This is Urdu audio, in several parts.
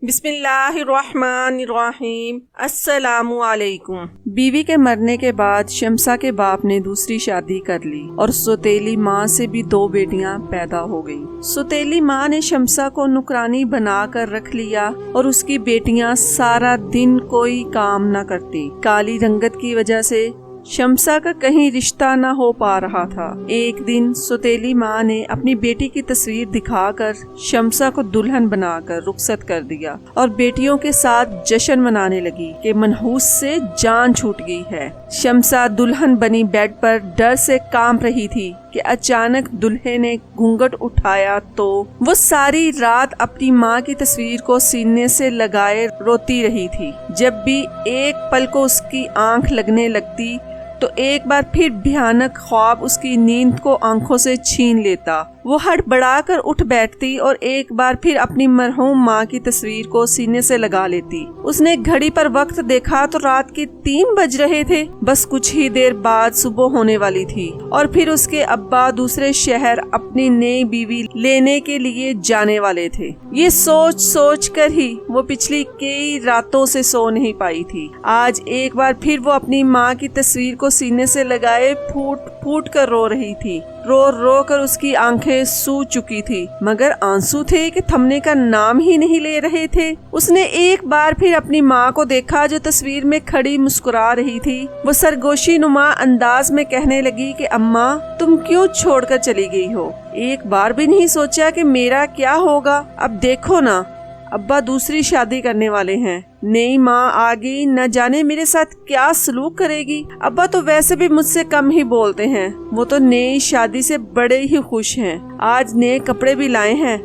بسم اللہ الرحمن الرحیم۔ السلام علیکم۔ بیوی کے مرنے کے بعد شمسا کے باپ نے دوسری شادی کر لی اور سوتیلی ماں سے بھی 2 بیٹیاں پیدا ہو گئیں۔ سوتیلی ماں نے شمسا کو نوکرانی بنا کر رکھ لیا اور اس کی بیٹیاں سارا دن کوئی کام نہ کرتی۔ کالی رنگت کی وجہ سے شمسا کا کہیں رشتہ نہ ہو پا رہا تھا۔ ایک دن سوتیلی ماں نے اپنی بیٹی کی تصویر دکھا کر شمسا کو دلہن بنا کر رخصت کر دیا اور بیٹیوں کے ساتھ جشن منانے لگی کہ منحوس سے جان چھوٹ گئی ہے۔ شمسا دلہن بنی بیڈ پر ڈر سے کانپ رہی تھی کہ اچانک دلہے نے گھونگھٹ اٹھایا تو وہ ساری رات اپنی ماں کی تصویر کو سینے سے لگائے روتی رہی تھی۔ جب بھی ایک پل کو اس کی آنکھ لگنے لگتی تو ایک بار پھر بھیانک خواب اس کی نیند کو آنکھوں سے چھین لیتا۔ وہ ہڑبڑا کر اٹھ بیٹھتی اور ایک بار پھر اپنی مرحوم ماں کی تصویر کو سینے سے لگا لیتی۔ اس نے گھڑی پر وقت دیکھا تو رات کے 3 بج رہے تھے۔ بس کچھ ہی دیر بعد صبح ہونے والی تھی اور پھر اس کے ابا دوسرے شہر اپنی نئی بیوی لینے کے لیے جانے والے تھے۔ یہ سوچ سوچ کر ہی وہ پچھلی کئی راتوں سے سو نہیں پائی تھی۔ آج ایک بار پھر وہ اپنی ماں کی تصویر کو سینے سے لگائے پھوٹ پھوٹ کر رو رہی تھی۔ رو رو کر اس کی آنکھیں سو چکی تھی، مگر آنسو تھے کہ تھمنے کا نام ہی نہیں لے رہے تھے۔ اس نے ایک بار پھر اپنی ماں کو دیکھا جو تصویر میں کھڑی مسکرا رہی تھی۔ وہ سرگوشی نما انداز میں کہنے لگی کہ اماں تم کیوں چھوڑ کر چلی گئی ہو؟ ایک بار بھی نہیں سوچا کہ میرا کیا ہوگا؟ اب دیکھو نا، ابا دوسری شادی کرنے والے ہیں۔ نئی ماں آ گئی، نہ جانے میرے ساتھ کیا سلوک کرے گی۔ ابا تو ویسے بھی مجھ سے کم ہی بولتے ہیں، وہ تو نئی شادی سے بڑے ہی خوش ہیں۔ آج نئے کپڑے بھی لائے ہیں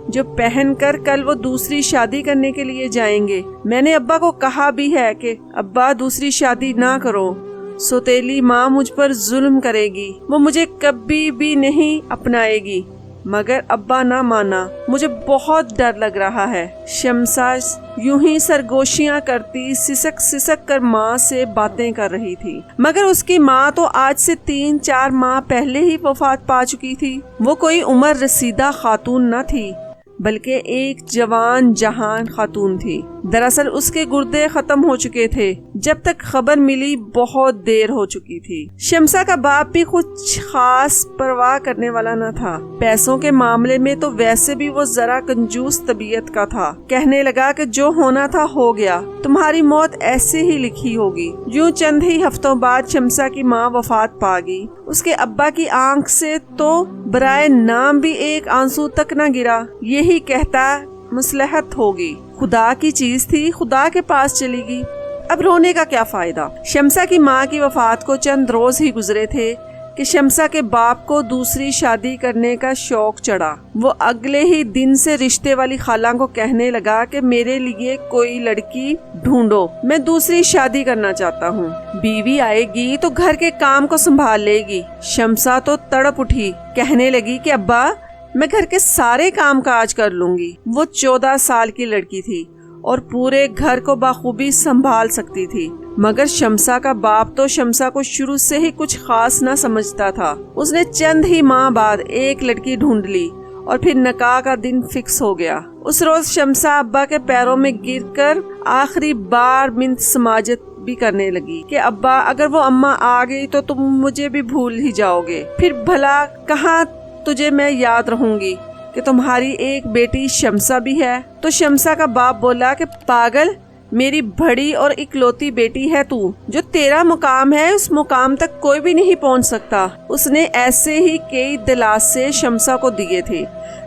جو پہن کر کل وہ دوسری شادی کرنے کے لیے جائیں گے۔ میں نے ابا کو کہا بھی ہے کہ ابا دوسری شادی نہ کرو، سوتیلی ماں مجھ پر ظلم کرے گی، وہ مجھے کبھی بھی نہیں اپنائے گی، مگر ابا نہ مانا۔ مجھے بہت ڈر لگ رہا ہے۔ شمسا یوں ہی سرگوشیاں کرتی سسک سسک کر ماں سے باتیں کر رہی تھی، مگر اس کی ماں تو آج سے 3-4 ماہ پہلے ہی وفات پا چکی تھی۔ وہ کوئی عمر رسیدہ خاتون نہ تھی بلکہ ایک جوان جہان خاتون تھی۔ دراصل اس کے گردے ختم ہو چکے تھے، جب تک خبر ملی بہت دیر ہو چکی تھی۔ شمسا کا باپ بھی کچھ خاص پرواہ کرنے والا نہ تھا۔ پیسوں کے معاملے میں تو ویسے بھی وہ ذرا کنجوس طبیعت کا تھا۔ کہنے لگا کہ جو ہونا تھا ہو گیا، تمہاری موت ایسے ہی لکھی ہوگی۔ یوں چند ہی ہفتوں بعد شمسا کی ماں وفات پا گئی۔ اس کے ابا کی آنکھ سے تو برائے نام بھی ایک آنسو تک نہ گرا۔ یہی کہتا مصلحت ہوگی، خدا کی چیز تھی، خدا کے پاس چلی گئی، اب رونے کا کیا فائدہ۔ شمسا کی ماں کی وفات کو چند روز ہی گزرے تھے کہ شمسا کے باپ کو دوسری شادی کرنے کا شوق چڑھا۔ وہ اگلے ہی دن سے رشتے والی خالہ کو کہنے لگا کہ میرے لیے کوئی لڑکی ڈھونڈو، میں دوسری شادی کرنا چاہتا ہوں، بیوی آئے گی تو گھر کے کام کو سنبھال لے گی۔ شمسا تو تڑپ اٹھی، کہنے لگی کہ ابا میں گھر کے سارے کام کاج کر لوں گی۔ وہ 14 سال کی لڑکی تھی اور پورے گھر کو بخوبی سنبھال سکتی تھی، مگر شمسا کا باپ تو شمسا کو شروع سے ہی کچھ خاص نہ سمجھتا تھا۔ اس نے چند ہی ماہ بعد ایک لڑکی ڈھونڈ لی اور پھر نکاح کا دن فکس ہو گیا۔ اس روز شمسا ابا کے پیروں میں گر کر آخری بار منت سماجت بھی کرنے لگی کہ ابا اگر وہ اماں آ گئی تو تم مجھے بھی بھول ہی جاؤ گے، پھر بھلا کہاں تجھے میں یاد رہوں گی کہ تمہاری ایک بیٹی شمسا بھی ہے۔ تو شمسا کا باپ بولا کہ پاگل، میری بڑی اور اکلوتی بیٹی ہے تو، جو تیرا مقام ہے اس مقام تک کوئی بھی نہیں پہنچ سکتا۔ اس نے ایسے ہی کئی دلاسے شمسا کو دیے تھے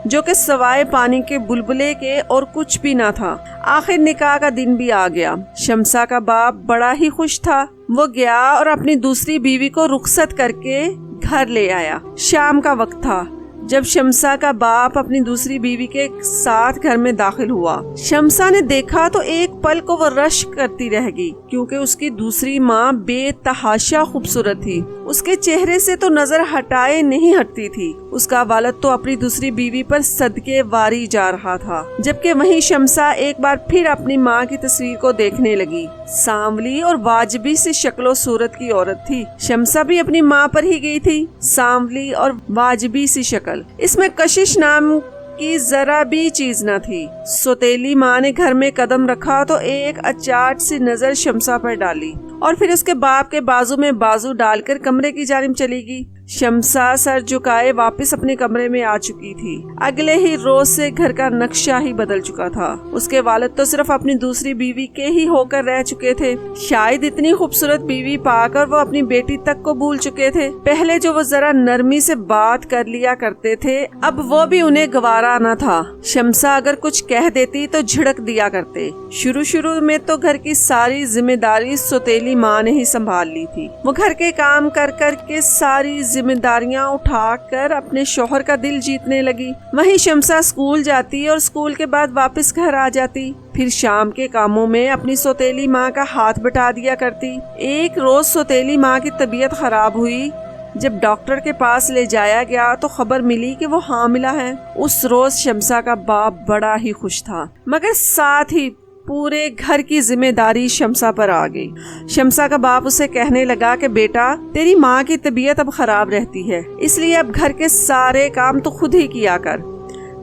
جو کہ سوائے پانی کے بلبلے کے اور کچھ بھی نہ تھا۔ آخر نکاح کا دن بھی آ گیا۔ شمسا کا باپ بڑا ہی خوش تھا۔ وہ گیا اور اپنی دوسری بیوی کو رخصت کر کے گھر لے آیا۔ شام کا وقت تھا جب شمسا کا باپ اپنی دوسری بیوی کے ساتھ گھر میں داخل ہوا۔ شمسا نے دیکھا تو ایک پل کو وہ رشک کرتی رہ گئی، کیونکہ اس کی دوسری ماں بے تحاشا خوبصورت تھی۔ اس کے چہرے سے تو نظر ہٹائے نہیں ہٹتی تھی۔ اس کا والد تو اپنی دوسری بیوی پر صدقے واری جا رہا تھا، جبکہ وہیں شمسا ایک بار پھر اپنی ماں کی تصویر کو دیکھنے لگی۔ سانولی اور واجبی سی شکل و صورت کی عورت تھی۔ شمسا بھی اپنی ماں پر ہی گئی تھی، سانولی اور واجبی سی شکل۔ اس میں کشش نام کی ذرا بھی چیز نہ تھی۔ سوتیلی ماں نے گھر میں قدم رکھا تو ایک اچاٹ سی نظر شمسا پر ڈالی اور پھر اس کے باپ کے بازو میں بازو ڈال کر کمرے کی جانب چلی گئی۔ شمسا سر جھکائے واپس اپنے کمرے میں آ چکی تھی۔ اگلے ہی روز سے گھر کا نقشہ ہی بدل چکا تھا۔ اس کے والد تو صرف اپنی دوسری بیوی کے ہی ہو کر رہ چکے تھے۔ شاید اتنی خوبصورت بیوی پا کر وہ اپنی بیٹی تک کو بھول چکے تھے۔ پہلے جو وہ ذرا نرمی سے بات کر لیا کرتے تھے، اب وہ بھی انہیں گوارا نہ تھا۔ شمسا اگر کچھ کہہ دیتی تو جھڑک دیا کرتے۔ شروع میں تو گھر کی ساری ذمہ داری سوتیلی ماں نے ہی سنبھال لی تھی۔ وہ گھر کے کام کر کر کے ساری ذمہ داریاں اٹھا کر اپنے شوہر کا دل جیتنے لگی۔ وہیں شمسا اسکول جاتی اور اسکول کے بعد واپس گھر آ جاتی۔ پھر شام کے کاموں میں اپنی سوتیلی ماں کا ہاتھ بٹا دیا کرتی۔ ایک روز سوتیلی ماں کی طبیعت خراب ہوئی۔ جب ڈاکٹر کے پاس لے جایا گیا تو خبر ملی کہ وہ حاملہ ہے۔ اس روز شمسا کا باپ بڑا ہی خوش تھا، مگر ساتھ ہی پورے گھر کی ذمہ داری شمسا پر آ گئی۔ شمسا کا باپ اسے کہنے لگا کہ بیٹا، تیری ماں کی طبیعت اب خراب رہتی ہے، اس لیے اب گھر کے سارے کام تو خود ہی کیا کر۔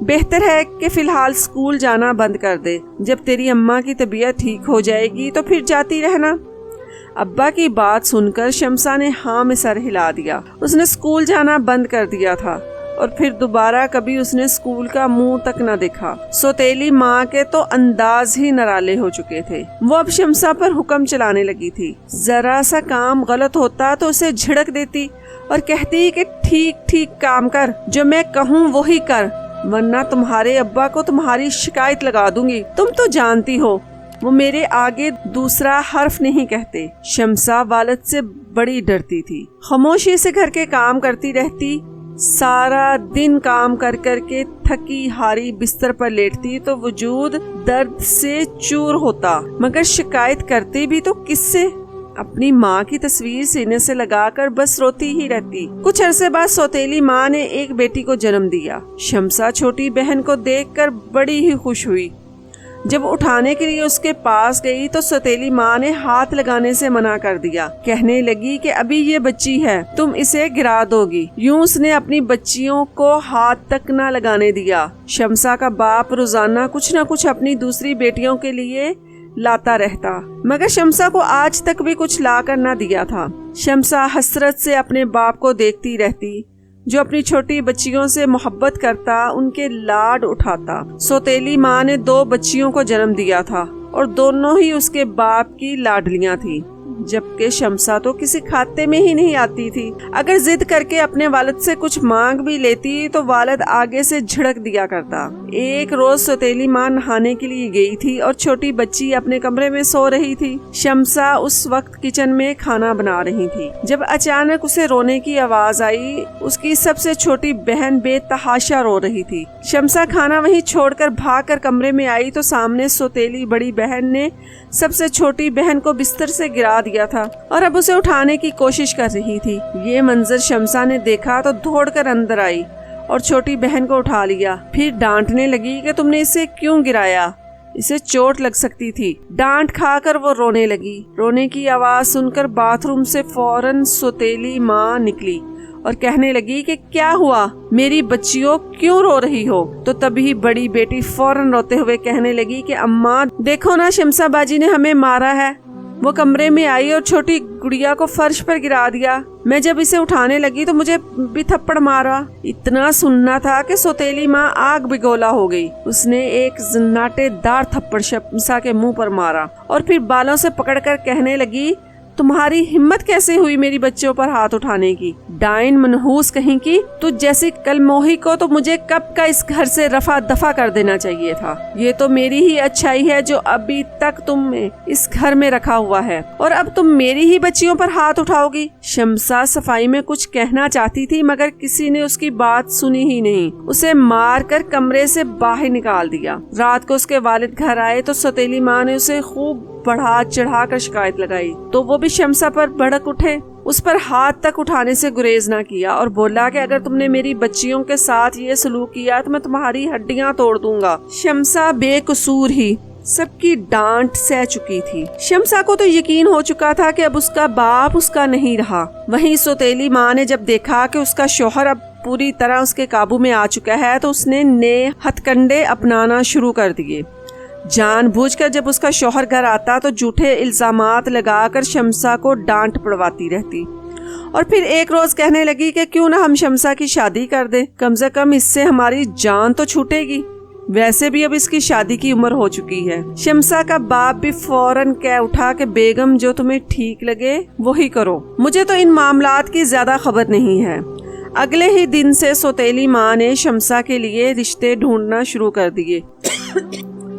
بہتر ہے کہ فی الحال اسکول جانا بند کر دے، جب تیری اماں کی طبیعت ٹھیک ہو جائے گی تو پھر جاتی رہنا۔ ابا کی بات سن کر شمسا نے ہاں میں سر ہلا دیا۔ اس نے اسکول جانا بند کر دیا تھا اور پھر دوبارہ کبھی اس نے اسکول کا منہ تک نہ دیکھا۔ سوتیلی ماں کے تو انداز ہی نرالے ہو چکے تھے۔ وہ اب شمسا پر حکم چلانے لگی تھی۔ ذرا سا کام غلط ہوتا تو اسے جھڑک دیتی اور کہتی کہ ٹھیک کام کر، جو میں کہوں وہی کر، ورنہ تمہارے ابا کو تمہاری شکایت لگا دوں گی۔ تم تو جانتی ہو وہ میرے آگے دوسرا حرف نہیں کہتے۔ شمسا والد سے بڑی ڈرتی تھی۔ خاموشی سے گھر کے کام کرتی رہتی۔ سارا دن کام کر کر کے تھکی ہاری بستر پر لیٹتی تو وجود درد سے چور ہوتا، مگر شکایت کرتی بھی تو کس سے؟ اپنی ماں کی تصویر سینے سے لگا کر بس روتی ہی رہتی۔ کچھ عرصے بعد سوتیلی ماں نے ایک بیٹی کو جنم دیا۔ شمسا چھوٹی بہن کو دیکھ کر بڑی ہی خوش ہوئی۔ جب اٹھانے کے لیے اس کے پاس گئی تو سوتیلی ماں نے ہاتھ لگانے سے منع کر دیا۔ کہنے لگی کہ ابھی یہ بچی ہے، تم اسے گرا دو گی۔ یوں اس نے اپنی بچیوں کو ہاتھ تک نہ لگانے دیا۔ شمسا کا باپ روزانہ کچھ نہ کچھ اپنی دوسری بیٹیوں کے لیے لاتا رہتا، مگر شمسا کو آج تک بھی کچھ لا کر نہ دیا تھا۔ شمسا حسرت سے اپنے باپ کو دیکھتی رہتی، جو اپنی چھوٹی بچیوں سے محبت کرتا، ان کے لاڈ اٹھاتا۔ سوتیلی ماں نے 2 بچیوں کو جنم دیا تھا اور دونوں ہی اس کے باپ کی لاڈلیاں تھیں، جبکہ شمسا تو کسی کھاتے میں ہی نہیں آتی تھی۔ اگر ضد کر کے اپنے والد سے کچھ مانگ بھی لیتی تو والد آگے سے جھڑک دیا کرتا۔ ایک روز سوتیلی ماں نہانے کے لیے گئی تھی اور چھوٹی بچی اپنے کمرے میں سو رہی تھی۔ شمسا اس وقت کچن میں کھانا بنا رہی تھی جب اچانک اسے رونے کی آواز آئی۔ اس کی سب سے چھوٹی بہن بے تحاشا رو رہی تھی۔ شمسا کھانا وہیں چھوڑ کر بھاگ کر کمرے میں آئی تو سامنے سوتیلی بڑی بہن نے سب سے چھوٹی بہن کو بستر سے گرا دیا تھا اور اب اسے اٹھانے کی کوشش کر رہی تھی۔ یہ منظر شمسا نے دیکھا تو دوڑ کر اندر آئی اور چھوٹی بہن کو اٹھا لیا۔ پھر ڈانٹنے لگی کہ تم نے اسے کیوں گرایا، اسے چوٹ لگ سکتی تھی۔ ڈانٹ کھا کر وہ رونے لگی۔ رونے کی آواز سن کر باتھ روم سے فوراً سوتیلی ماں نکلی اور کہنے لگی کہ کیا ہوا، میری بچیوں کیوں رو رہی ہو؟ تو تبھی بڑی بیٹی فوراً روتے ہوئے کہنے لگی کہ اماں دیکھو نا، شمسا باجی نے ہمیں مارا ہے۔ وہ کمرے میں آئی اور چھوٹی گڑیا کو فرش پر گرا دیا۔ میں جب اسے اٹھانے لگی تو مجھے بھی تھپڑ مارا۔ اتنا سننا تھا کہ سوتیلی ماں آگ بگولا ہو گئی۔ اس نے ایک زناٹے دار تھپڑ شمسا کے منہ پر مارا اور پھر بالوں سے پکڑ کر کہنے لگی، تمہاری ہمت کیسے ہوئی میری بچوں پر ہاتھ اٹھانے کی؟ ڈائن منحوس کہیں کی، تو جیسی کل موہی کو تو مجھے کب کا اس گھر سے رفع دفع کر دینا چاہیے تھا۔ یہ تو میری ہی اچھائی ہے جو ابھی تک تم اس گھر میں رکھا ہوا ہے، اور اب تم میری ہی بچیوں پر ہاتھ اٹھاؤ گی۔ شمسا صفائی میں کچھ کہنا چاہتی تھی مگر کسی نے اس کی بات سنی ہی نہیں۔ اسے مار کر کمرے سے باہر نکال دیا۔ رات کو اس کے والد گھر آئے تو سوتیلی ماں نے اسے خوب بڑھا چڑھا کر شکایت لگائی تو وہ بھی شمسا پر بھڑک اٹھے۔ اس پر ہاتھ تک اٹھانے سے گریز نہ کیا اور بولا کہ اگر تم نے میری بچیوں کے ساتھ یہ سلوک کیا تو میں تمہاری ہڈیاں توڑ دوں گا۔ شمسا بے قصور ہی سب کی ڈانٹ سہ چکی تھی۔ شمسا کو تو یقین ہو چکا تھا کہ اب اس کا باپ اس کا نہیں رہا۔ وہیں سوتیلی ماں نے جب دیکھا کہ اس کا شوہر اب پوری طرح اس کے قابو میں آ چکا ہے تو اس نے نئے ہتھ-کنڈے اپنانا شروع کر دیے۔ جان بوجھ کر جب اس کا شوہر گھر آتا تو جھوٹے الزامات لگا کر شمسا کو ڈانٹ پڑواتی رہتی، اور پھر ایک روز کہنے لگی کہ کیوں نہ ہم شمسا کی شادی کر دیں، کم سے کم اس سے ہماری جان تو چھوٹے گی، ویسے بھی اب اس کی شادی کی عمر ہو چکی ہے۔ شمسا کا باپ بھی فوراً کہہ اٹھا کہ بیگم جو تمہیں ٹھیک لگے وہی کرو، مجھے تو ان معاملات کی زیادہ خبر نہیں ہے۔ اگلے ہی دن سے سوتیلی ماں نے شمسا کے لیے رشتے ڈھونڈنا شروع کر دیے،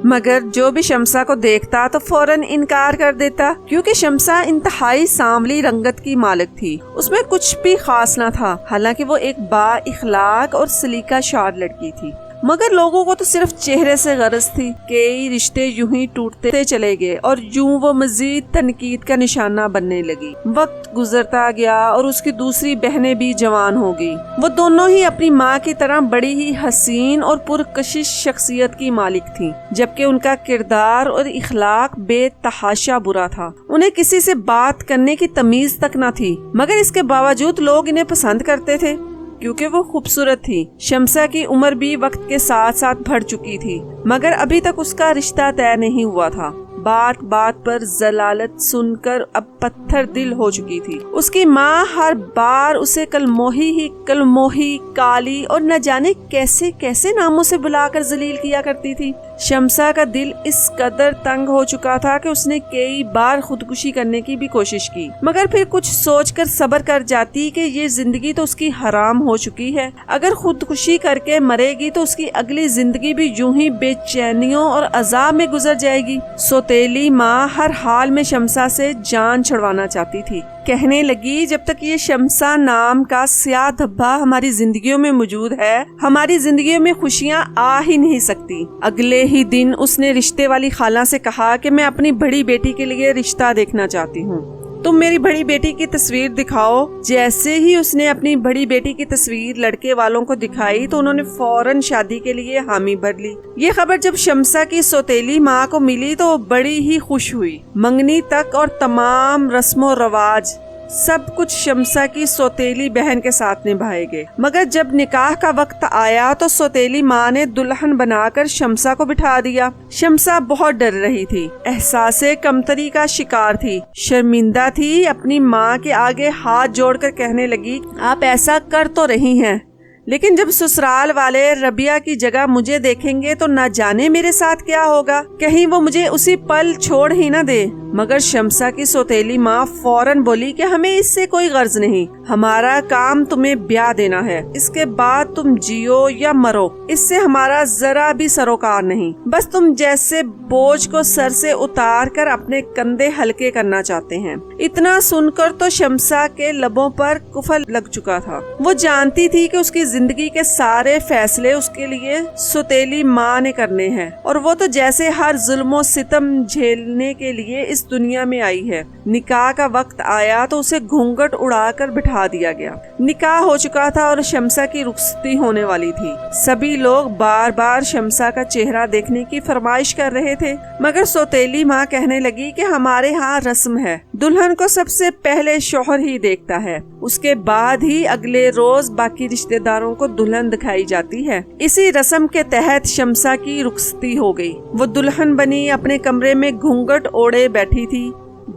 مگر جو بھی شمسا کو دیکھتا تو فوراً انکار کر دیتا، کیونکہ شمسا انتہائی سانولی رنگت کی مالک تھی، اس میں کچھ بھی خاص نہ تھا، حالانکہ وہ ایک با اخلاق اور سلیقہ شار لڑکی تھی، مگر لوگوں کو تو صرف چہرے سے غرض تھی۔ کئی رشتے یوں ہی ٹوٹتے چلے گئے اور یوں وہ مزید تنقید کا نشانہ بننے لگی۔ وقت گزرتا گیا اور اس کی دوسری بہنیں بھی جوان ہو گئی۔ وہ دونوں ہی اپنی ماں کی طرح بڑی ہی حسین اور پرکشش شخصیت کی مالک تھیں، جبکہ ان کا کردار اور اخلاق بے تحاشا برا تھا۔ انہیں کسی سے بات کرنے کی تمیز تک نہ تھی، مگر اس کے باوجود لوگ انہیں پسند کرتے تھے کیونکہ وہ خوبصورت تھی۔ شمسا کی عمر بھی وقت کے ساتھ ساتھ بڑھ چکی تھی، مگر ابھی تک اس کا رشتہ طے نہیں ہوا تھا۔ بات بات پر ضلالت سن کر اب پتھر دل ہو چکی تھی۔ اس کی ماں ہر بار اسے کلموہی، کالی اور نہ جانے کیسے کیسے ناموں سے بلا کر ذلیل کیا کرتی تھی۔ شمسا کا دل اس قدر تنگ ہو چکا تھا کہ اس نے کئی بار خودکشی کرنے کی بھی کوشش کی، مگر پھر کچھ سوچ کر صبر کر جاتی کہ یہ زندگی تو اس کی حرام ہو چکی ہے، اگر خودکشی کر کے مرے گی تو اس کی اگلی زندگی بھی یوں ہی بے چینیوں اور عذاب میں گزر جائے گی۔ سوتیلی ماں ہر حال میں شمسا سے جان چھڑوانا چاہتی تھی۔ کہنے لگی جب تک یہ شمسا نام کا سیاہ دھبا ہماری زندگیوں میں موجود ہے، ہماری زندگیوں میں خوشیاں آ ہی نہیں سکتی۔ اگلے ہی دن اس نے رشتے والی خالہ سے کہا کہ میں اپنی بڑی بیٹی کے لیے رشتہ دیکھنا چاہتی ہوں، تم میری بڑی بیٹی کی تصویر دکھاؤ۔ جیسے ہی اس نے اپنی بڑی بیٹی کی تصویر لڑکے والوں کو دکھائی تو انہوں نے فوراً شادی کے لیے حامی بھر لی۔ یہ خبر جب شمسا کی سوتیلی ماں کو ملی تو وہ بڑی ہی خوش ہوئی۔ منگنی تک اور تمام رسم و رواج سب کچھ شمسا کی سوتیلی بہن کے ساتھ نبھائے گئے، مگر جب نکاح کا وقت آیا تو سوتیلی ماں نے دلہن بنا کر شمسا کو بٹھا دیا۔ شمسا بہت ڈر رہی تھی، احساس کمتری کا شکار تھی، شرمندہ تھی، اپنی ماں کے آگے ہاتھ جوڑ کر کہنے لگی، آپ ایسا کر تو رہی ہیں، لیکن جب سسرال والے ربیہ کی جگہ مجھے دیکھیں گے تو نہ جانے میرے ساتھ کیا ہوگا، کہیں وہ مجھے اسی پل چھوڑ ہی نہ دے۔ مگر شمسا کی سوتیلی ماں فوراً بولی کہ ہمیں اس سے کوئی غرض نہیں، ہمارا کام تمہیں بیاہ دینا ہے، اس کے بعد تم جیو یا مرو، اس سے ہمارا ذرا بھی سروکار نہیں، بس تم جیسے بوجھ کو سر سے اتار کر اپنے کندھے ہلکے کرنا چاہتے ہیں۔ اتنا سن کر تو شمسا کے لبوں پر کفر لگ چکا تھا۔ وہ جانتی تھی کہ اس کی زندگی کے سارے فیصلے اس کے لیے سوتیلی ماں نے کرنے ہیں، اور وہ تو جیسے ہر ظلم و ستم جھیلنے کے لیے اس دنیا میں آئی ہے۔ نکاح کا وقت آیا تو اسے گھونگھٹ اڑا کر بٹھا دیا گیا۔ نکاح ہو چکا تھا اور شمسا کی رخصتی ہونے والی تھی۔ سبھی لوگ بار بار شمسا کا چہرہ دیکھنے کی فرمائش کر رہے تھے، مگر سوتیلی ماں کہنے لگی کہ ہمارے ہاں رسم ہے، دلہن کو سب سے پہلے شوہر ہی دیکھتا ہے، اس کے بعد ہی اگلے روز باقی رشتہ داروں کو دلہن دکھائی جاتی ہے۔ اسی رسم کے تحت شمسا کی رخصتی ہو گئی۔ وہ دلہن بنی اپنے کمرے میں گھونگھٹ اوڑے بیٹھی تھی،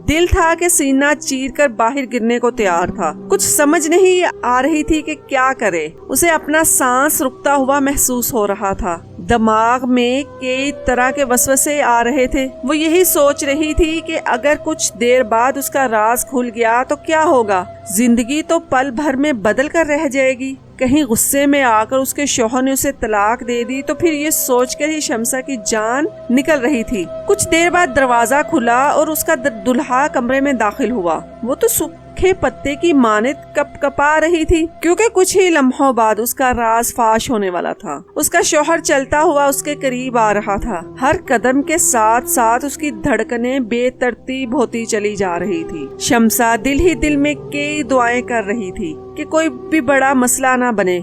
دل تھا کہ سینہ چیر کر باہر گرنے کو تیار تھا، کچھ سمجھ نہیں آ رہی تھی کہ کیا کرے، اسے اپنا سانس رکتا ہوا محسوس ہو رہا تھا، دماغ میں کئی طرح کے وسوسے آ رہے تھے۔ وہ یہی سوچ رہی تھی کہ اگر کچھ دیر بعد اس کا راز کھل گیا تو کیا ہوگا، زندگی تو پل بھر میں بدل کر رہ جائے گی، کہیں غصے میں آ کر اس کے شوہر نے اسے طلاق دے دی تو پھر یہ سوچ کر ہی شمسا کی جان نکل رہی تھی۔ کچھ دیر بعد دروازہ کھلا اور اس کا دلہا کمرے میں داخل ہوا۔ وہ تو سوکھے پتے کی مانند کپ کپا رہی تھی، کیونکہ کچھ ہی لمحوں بعد اس کا راز فاش ہونے والا تھا۔ اس کا شوہر چلتا ہوا اس کے قریب آ رہا تھا، ہر قدم کے ساتھ ساتھ اس کی دھڑکنیں بے ترتیب ہوتی چلی جا رہی تھی۔ شمسا دل ہی دل میں کئی دعائیں کر رہی تھی کہ کوئی بھی بڑا مسئلہ نہ بنے،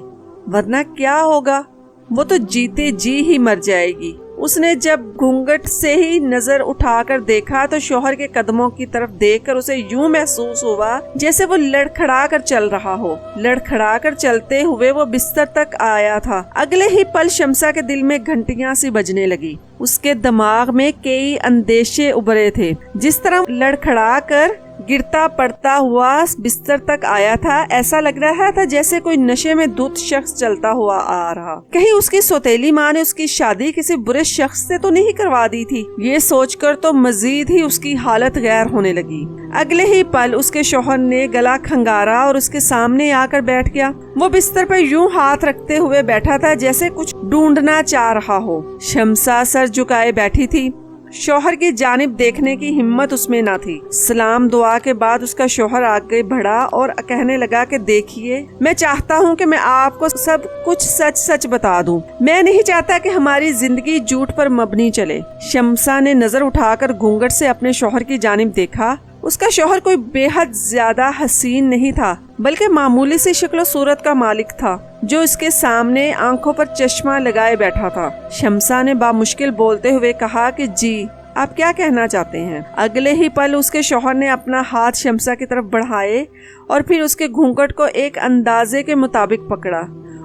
ورنہ کیا ہوگا، وہ تو جیتے جی ہی مر جائے گی۔ اس نے جب گھونگھٹ سے ہی نظر اٹھا کر دیکھا تو شوہر کے قدموں کی طرف دیکھ کر اسے یوں محسوس ہوا جیسے وہ لڑکھڑا کر چل رہا ہو۔ لڑکھڑا کر چلتے ہوئے وہ بستر تک آیا تھا۔ اگلے ہی پل شمسا کے دل میں گھنٹیاں سی بجنے لگی۔ اس کے دماغ میں کئی اندیشے ابھرے تھے۔ جس طرح لڑکھڑا کر گرتا پڑتا ہوا بستر تک آیا تھا، ایسا لگ رہا تھا جیسے کوئی نشے میں دھت شخص چلتا ہوا آ رہا۔ کہیں اس کی سوتیلی ماں نے اس کی شادی کسی برے شخص سے تو نہیں کروا دی تھی؟ یہ سوچ کر تو مزید ہی اس کی حالت غیر ہونے لگی۔ اگلے ہی پل اس کے شوہر نے گلا کھنگارا اور اس کے سامنے آ کر بیٹھ گیا۔ وہ بستر پر یوں ہاتھ رکھتے ہوئے بیٹھا تھا جیسے کچھ ڈھونڈنا چاہ رہا ہو۔ شمسا سر جھکائے بیٹھی تھی۔ شوہر کی جانب دیکھنے کی ہمت اس میں نہ تھی۔ سلام دعا کے بعد اس کا شوہر آگے بڑھا اور کہنے لگا کہ دیکھیے، میں چاہتا ہوں کہ میں آپ کو سب کچھ سچ سچ بتا دوں۔ میں نہیں چاہتا کہ ہماری زندگی جھوٹ پر مبنی چلے۔ شمسا نے نظر اٹھا کر گھونگھٹ سے اپنے شوہر کی جانب دیکھا۔ اس کا شوہر کوئی بے حد زیادہ حسین نہیں تھا، بلکہ معمولی سی شکل و صورت کا مالک تھا جو اس کے سامنے آنکھوں پر چشمہ لگائے بیٹھا تھا۔ شمسا نے بامشکل بولتے ہوئے کہا کہ جی، آپ کیا کہنا چاہتے ہیں؟ اگلے ہی پل اس کے شوہر نے اپنا ہاتھ شمسا کی طرف بڑھائے اور پھر اس کے گھونگھٹ کو ایک اندازے کے مطابق پکڑا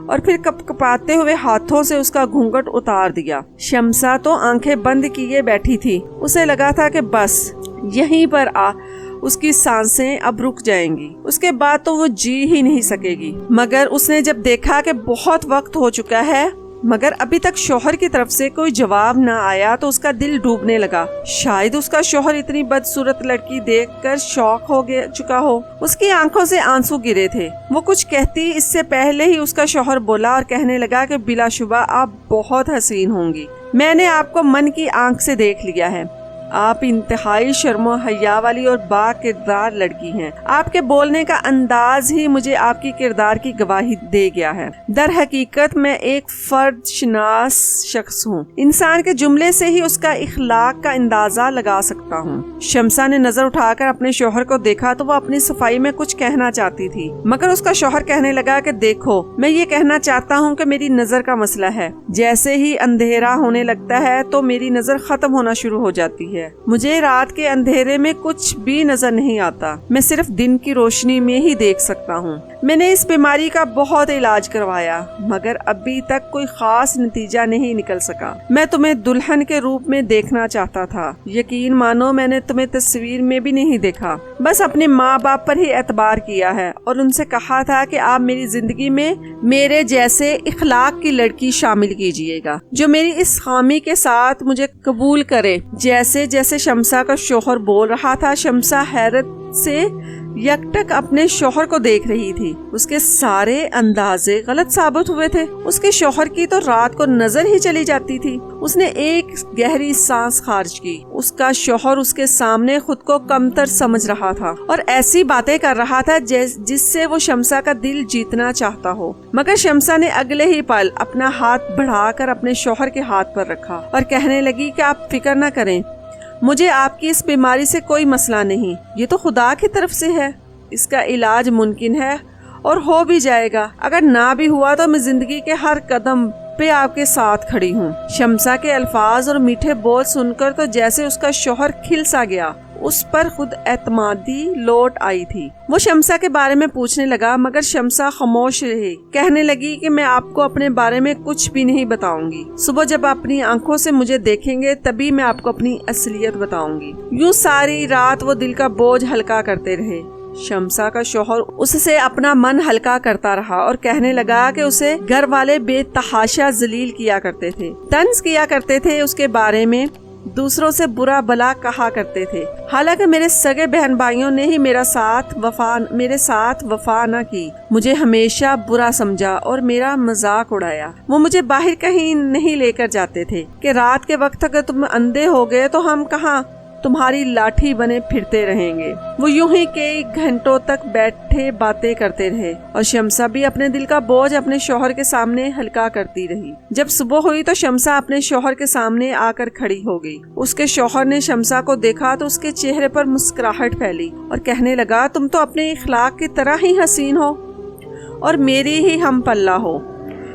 اور پھر کپ کپاتے ہوئے ہاتھوں سے اس کا گھونگھٹ اتار دیا۔ شمسا تو آنکھیں بند کیے بیٹھی تھی۔ اسے لگا تھا کہ بس یہیں پر اس کی سانسیں اب رک جائیں گی، اس کے بعد تو وہ جی ہی نہیں سکے گی۔ مگر اس نے جب دیکھا کہ بہت وقت ہو چکا ہے مگر ابھی تک شوہر کی طرف سے کوئی جواب نہ آیا تو اس کا دل ڈوبنے لگا۔ شاید اس کا شوہر اتنی بدصورت لڑکی دیکھ کر شوق ہو چکا ہو۔ اس کی آنکھوں سے آنسو گرے تھے۔ وہ کچھ کہتی اس سے پہلے ہی اس کا شوہر بولا اور کہنے لگا کہ بلا شبہ آپ بہت حسین ہوں گی۔ میں نے آپ کو من کی آنکھ سے دیکھ لیا ہے۔ آپ انتہائی شرم و حیا والی اور با کردار لڑکی ہیں۔ آپ کے بولنے کا انداز ہی مجھے آپ کی کردار کی گواہی دے گیا ہے۔ در حقیقت میں ایک فرد شناس شخص ہوں۔ انسان کے جملے سے ہی اس کا اخلاق کا اندازہ لگا سکتا ہوں۔ شمسا نے نظر اٹھا کر اپنے شوہر کو دیکھا تو وہ اپنی صفائی میں کچھ کہنا چاہتی تھی، مگر اس کا شوہر کہنے لگا کہ دیکھو، میں یہ کہنا چاہتا ہوں کہ میری نظر کا مسئلہ ہے۔ جیسے ہی اندھیرا ہونے لگتا ہے تو میری نظر ختم ہونا شروع ہو جاتی ہے۔ مجھے رات کے اندھیرے میں کچھ بھی نظر نہیں آتا، میں صرف دن کی روشنی میں ہی دیکھ سکتا ہوں۔ میں نے اس بیماری کا بہت علاج کروایا مگر ابھی تک کوئی خاص نتیجہ نہیں نکل سکا۔ میں تمہیں دلہن کے روپ میں دیکھنا چاہتا تھا، یقین مانو میں نے تمہیں تصویر میں بھی نہیں دیکھا، بس اپنے ماں باپ پر ہی اعتبار کیا ہے اور ان سے کہا تھا کہ آپ میری زندگی میں میرے جیسے اخلاق کی لڑکی شامل کیجیے گا جو میری اس خامی کے ساتھ مجھے قبول کرے۔ جیسے جیسے شمسا کا شوہر بول رہا تھا، شمسا حیرت سے یکٹک اپنے شوہر کو دیکھ رہی تھی۔ اس کے سارے اندازے غلط ثابت ہوئے تھے۔ اس کے شوہر کی تو رات کو نظر ہی چلی جاتی تھی۔ اس نے ایک گہری سانس خارج کی۔ اس کا شوہر اس کے سامنے خود کو کمتر سمجھ رہا تھا اور ایسی باتیں کر رہا تھا جس سے وہ شمسا کا دل جیتنا چاہتا ہو۔ مگر شمسا نے اگلے ہی پل اپنا ہاتھ بڑھا کر اپنے شوہر کے ہاتھ پر رکھا اور کہنے لگی کہ آپ فکر نہ کریں، مجھے آپ کی اس بیماری سے کوئی مسئلہ نہیں، یہ تو خدا کی طرف سے ہے۔ اس کا علاج ممکن ہے اور ہو بھی جائے گا۔ اگر نہ بھی ہوا تو میں زندگی کے ہر قدم پہ آپ کے ساتھ کھڑی ہوں۔ شمسا کے الفاظ اور میٹھے بول سن کر تو جیسے اس کا شوہر کھل سا گیا، اس پر خود اعتمادی لوٹ آئی تھی۔ وہ شمسا کے بارے میں پوچھنے لگا مگر شمسا خاموش رہی۔ کہنے لگی کہ میں آپ کو اپنے بارے میں کچھ بھی نہیں بتاؤں گی۔ صبح جب اپنی آنکھوں سے مجھے دیکھیں گے تبھی میں آپ کو اپنی اصلیت بتاؤں گی۔ یوں ساری رات وہ دل کا بوجھ ہلکا کرتے رہے۔ شمسا کا شوہر اس سے اپنا من ہلکا کرتا رہا اور کہنے لگا کہ اسے گھر والے بے تحاشا ذلیل کیا کرتے تھے، طنز کیا کرتے تھے، اس کے بارے میں دوسروں سے برا بلا کہا کرتے تھے۔ حالانکہ میرے سگے بہن بھائیوں نے ہی میرے ساتھ وفا نہ کی، مجھے ہمیشہ برا سمجھا اور میرا مذاق اڑایا۔ وہ مجھے باہر کہیں نہیں لے کر جاتے تھے کہ رات کے وقت اگر تم اندھے ہو گئے تو ہم کہاں تمہاری لاٹھی بنے پھرتے رہیں گے۔ وہ یوں ہی کئی گھنٹوں تک بیٹھے باتیں کرتے رہے اور شمسا بھی اپنے دل کا بوجھ اپنے شوہر کے سامنے ہلکا کرتی رہی۔ جب صبح ہوئی تو شمسا اپنے شوہر کے سامنے آ کر کھڑی ہو گئی۔ اس کے شوہر نے شمسا کو دیکھا تو اس کے چہرے پر مسکراہٹ پھیلی اور کہنے لگا، تم تو اپنے اخلاق کی طرح ہی حسین ہو اور میری ہی ہم پلہ ہو۔